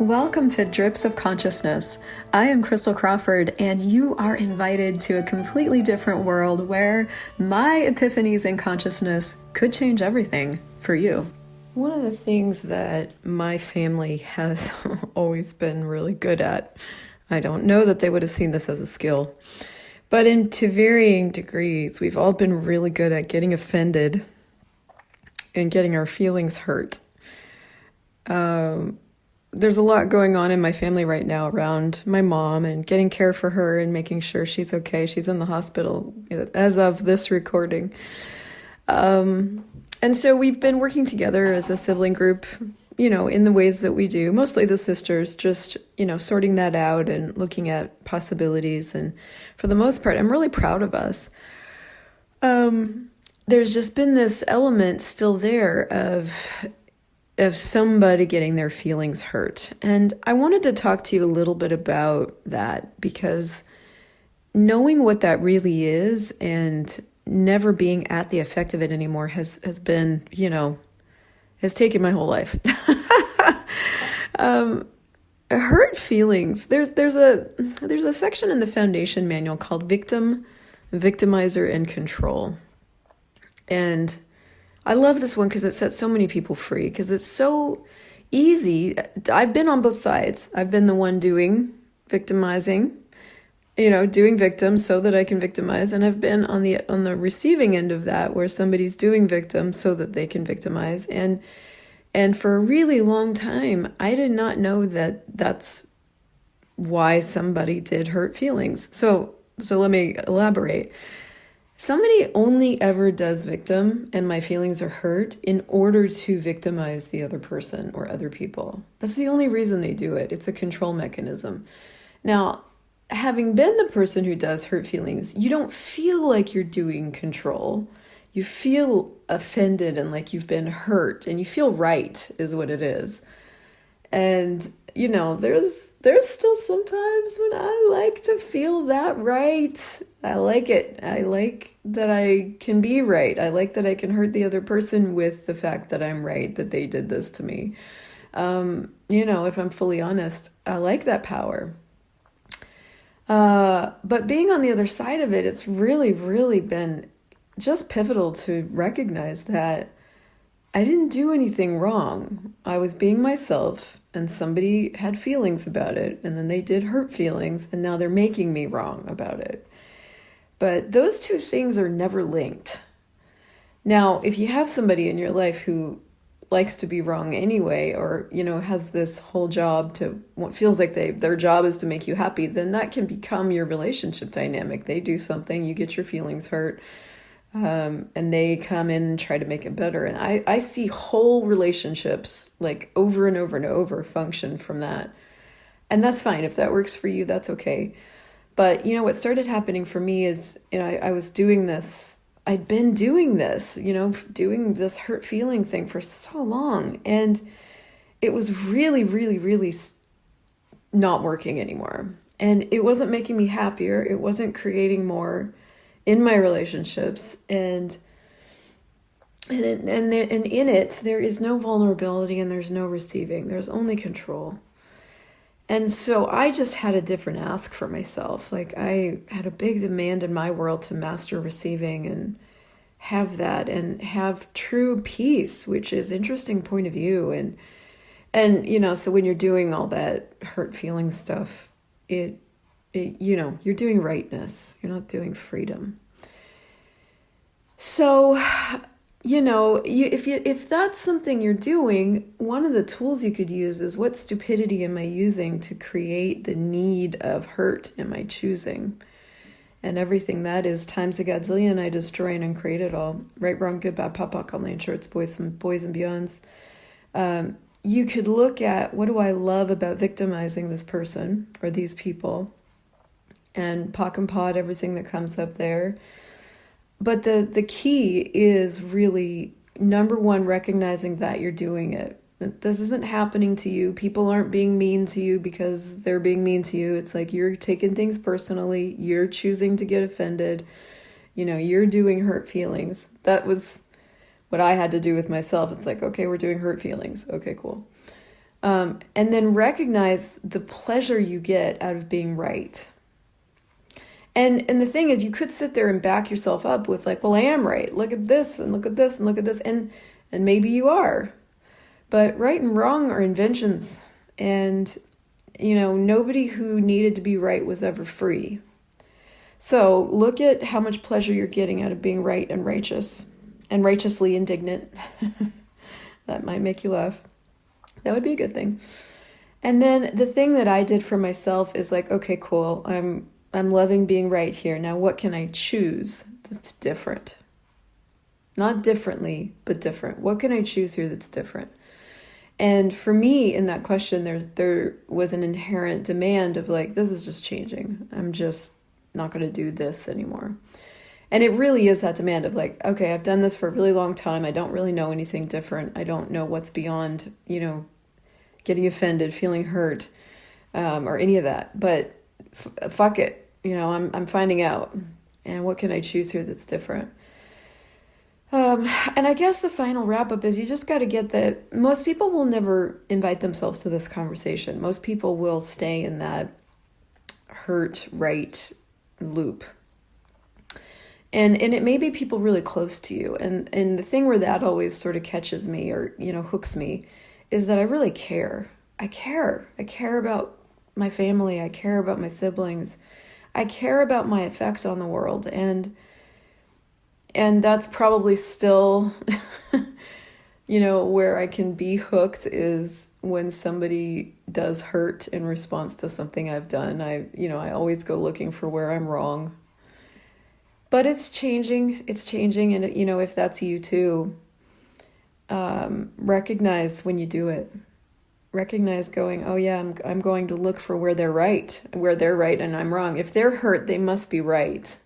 Welcome to Drips of Consciousness. I am Christel Crawford, and you are invited to a completely different world where my epiphanies in consciousness could change everything for you. One of the things that my family has always been really good at, I don't know that they would have seen this as a skill, but to varying degrees, we've all been really good at getting offended and getting our feelings hurt. There's a lot going on in my family right now around my mom and getting care for her and making sure she's okay. She's in the hospital as of this recording. And so we've been working together as a sibling group, in the ways that we do, mostly the sisters, just, sorting that out and looking at possibilities. And for the most part, I'm really proud of us. There's just been this element still there of somebody getting their feelings hurt. And I wanted to talk to you a little bit about that, because knowing what that really is and never being at the effect of it anymore has been, has taken my whole life. Hurt feelings. There's a section in the foundation manual called Victim, Victimizer, and Control. And I love this one because it sets so many people free, because it's so easy. I've been on both sides. I've been the one doing victimizing, doing victim so that I can victimize. And I've been on the receiving end of that, where somebody's doing victim so that they can victimize. And for a really long time, I did not know that that's why somebody did hurt feelings. So let me elaborate. Somebody only ever does victim and my feelings are hurt in order to victimize the other person or other people. That's the only reason they do it. It's a control mechanism. Now, having been the person who does hurt feelings, you don't feel like you're doing control. You feel offended and like you've been hurt, and you feel right is what it is. And there's still sometimes when I like to feel that right. I like it. I like that I can be right. I like that I can hurt the other person with the fact that I'm right, that they did this to me. If I'm fully honest, I like that power. But being on the other side of it, it's really, really been just pivotal to recognize that I didn't do anything wrong. I was being myself, and somebody had feelings about it, and then they did hurt feelings, and now they're making me wrong about it. But those two things are never linked. Now, if you have somebody in your life who likes to be wrong anyway, or, has this whole job to what feels like their job is to make you happy, then that can become your relationship dynamic. They do something, you get your feelings hurt, and they come in and try to make it better. And I see whole relationships like over and over and over function from that. And that's fine. If that works for you, that's okay. But, what started happening for me is, I was doing this. I'd been doing this, doing this hurt feeling thing for so long. And it was really, really, really not working anymore. And it wasn't making me happier. It wasn't creating more in my relationships, and in it, there is no vulnerability and there's no receiving. There's only control. And so I just had a different ask for myself. Like, I had a big demand in my world to master receiving and have that and have true peace, which is interesting point of view. And so when you're doing all that hurt feeling stuff, you're doing rightness. You're not doing freedom. So, if that's something you're doing, one of the tools you could use is, what stupidity am I using to create the need of hurt am I choosing? And everything that is times a godzillion, I destroy and uncreate it all. Right, wrong, good, bad, pop, pop, online shorts, boys and beyonds. You could look at, what do I love about victimizing this person or these people? And pock and pod everything that comes up there. But the key is really, number one, recognizing that you're doing it. This isn't happening to you. People aren't being mean to you because they're being mean to you. It's like you're taking things personally. You're choosing to get offended. You're doing hurt feelings. That was what I had to do with myself. It's like, okay, we're doing hurt feelings. Okay, cool. And then recognize the pleasure you get out of being right. And the thing is, you could sit there and back yourself up with like, well, I am right. Look at this and look at this and look at this. And maybe you are. But right and wrong are inventions. And, nobody who needed to be right was ever free. So look at how much pleasure you're getting out of being right and righteous and righteously indignant. That might make you laugh. That would be a good thing. And then the thing that I did for myself is like, okay, cool. I'm loving being right here. Now, what can I choose that's different? Not differently, but different. What can I choose here that's different? And for me, in that question, there was an inherent demand of like, this is just changing. I'm just not going to do this anymore. And it really is that demand of like, okay, I've done this for a really long time. I don't really know anything different. I don't know what's beyond, getting offended, feeling hurt, or any of that. But fuck it. I'm finding out. And what can I choose here that's different? And I guess the final wrap up is you just got to get that most people will never invite themselves to this conversation. Most people will stay in that hurt right loop. And it may be people really close to you. And the thing where that always sort of catches me or, hooks me is that I really care. I care. I care about my family. I care about my siblings. I care about my effect on the world. And that's probably still, where I can be hooked is when somebody does hurt in response to something I've done. I always go looking for where I'm wrong. But it's changing. It's changing. And, if that's you too, recognize when you do it. Recognize going, oh yeah, I'm going to look for where they're right and I'm wrong. If they're hurt, they must be right.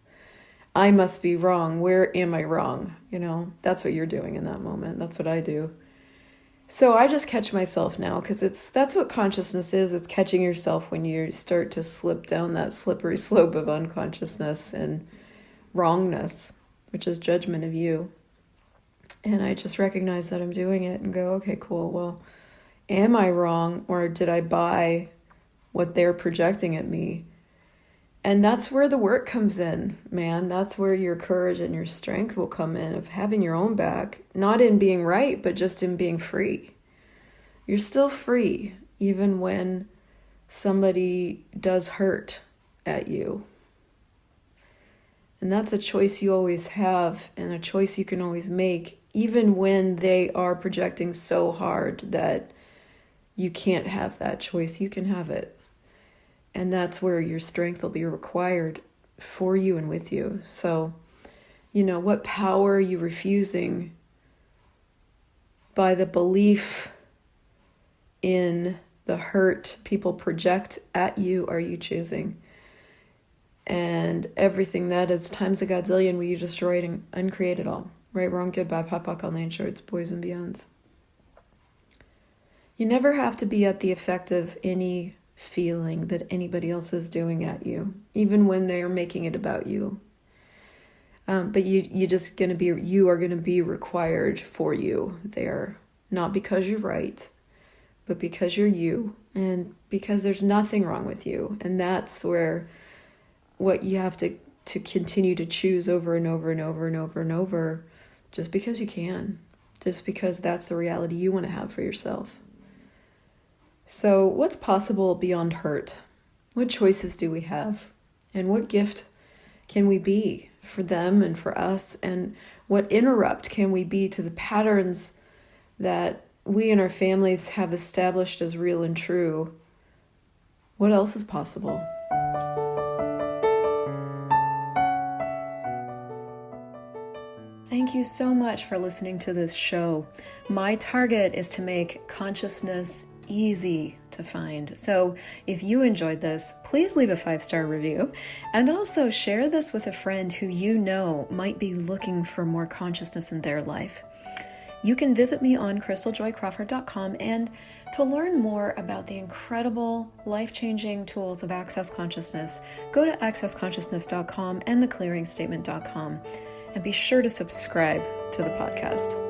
I must be wrong. Where am I wrong? That's what you're doing in that moment. That's what I do. So I just catch myself now because that's what consciousness is. It's catching yourself when you start to slip down that slippery slope of unconsciousness and wrongness, which is judgment of you. And I just recognize that I'm doing it and go, okay, cool. Well, am I wrong or did I buy what they're projecting at me? And that's where the work comes in, man. That's where your courage and your strength will come in of having your own back, not in being right, but just in being free. You're still free, even when somebody does hurt at you. And that's a choice you always have and a choice you can always make, even when they are projecting so hard that you can't have that choice. You can have it. And that's where your strength will be required for you and with you. So, what power are you refusing by the belief in the hurt people project at you are you choosing? And everything that is times a godzillion will you destroy and uncreate it all. Right, wrong, good, bad, pop, pop, all nine shorts, boys and beyonds. You never have to be at the effect of any feeling that anybody else is doing at you, even when they are making it about you. But you are going to be required for you there, not because you're right, but because you're you, and because there's nothing wrong with you. And that's where what you have to continue to choose over and over and over and over and over, just because you can, just because that's the reality you want to have for yourself. So what's possible beyond hurt? What choices do we have? And what gift can we be for them and for us? And what interrupt can we be to the patterns that we and our families have established as real and true? What else is possible? Thank you so much for listening to this show. My target is to make consciousness easy to find. So if you enjoyed this, please leave a 5-star review and also share this with a friend who you know might be looking for more consciousness in their life. You can visit me on ChrystelJoyCrawford.com, and to learn more about the incredible life-changing tools of Access Consciousness, go to accessconsciousness.com and theclearingstatement.com, and be sure to subscribe to the podcast.